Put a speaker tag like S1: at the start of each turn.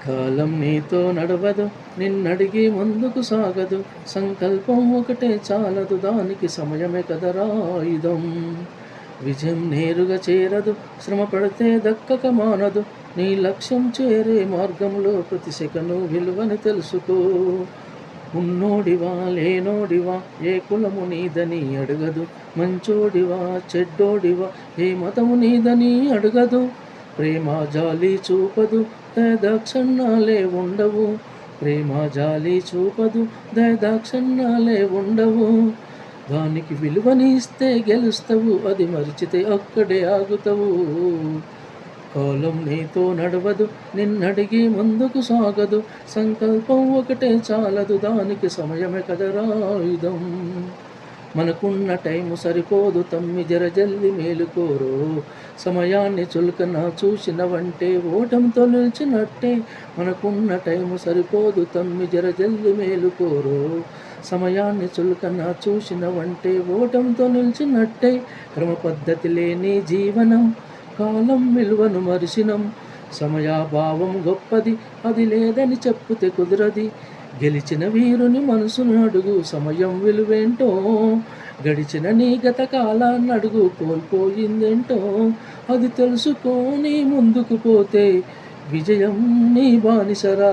S1: కాలం నీతో నడవదు, నిన్నడిగి ముందుకు సాగదు. సంకల్పం ఒకటే చాలదు, దానికి సమయమే కదరా ఆయుధం. విజయం నేరుగా చేరదు, శ్రమ పడితే దక్కక మానదు. నీ లక్ష్యం చేరే మార్గంలో ప్రతి సెకను విలువని తెలుసుకో. ఉన్నోడివా లేనోడివా, ఏ కులము నీదని అడగదు. మంచోడివా చెడ్డోడివా, ఏ మతము నీదని అడగదు. ప్రేమ జాలి చూపదు, దయదాక్షణ్యాలే ఉండవు. ప్రేమ జాలి చూపదు, దయదాక్షణ్యాలే ఉండవు. దానికి విలువనిస్తే గెలుస్తావు, అది మరిచితే అక్కడే ఆగుతావు. కాలం నీతో నడవదు, నిన్నడిగి ముందుకు సాగదు. సంకల్పం ఒకటే చాలదు, దానికి సమయమే కదరా ఆయుధం. మనకున్న టైము సరిపోదు తమ్మి, జరజల్లి మేలుకోరు. సమయాన్ని చులకన చూసినవంటే ఓటమితో నిలిచినట్టే. మనకున్న టైము సరిపోదు తమ్మి, జరజల్లి మేలుకోరు. సమయాన్ని చులకన చూసినవంటే ఓటమితో నిలిచినట్టే. క్రమ పద్ధతి లేని జీవనం, కాలం విలువను మరిసినం. సమయాభావం గొప్పది, అది లేదని చెప్పుతే కుదరది. గెలిచిన వీరుని మనసును అడుగు, సమయం విలువేంటో. గడిచిన నీ గత కాలాన్ని అడుగు, కోల్పోయిందేంటో. అది తెలుసుకొని ముందుకు పోతే విజయం నీ బానిసరా.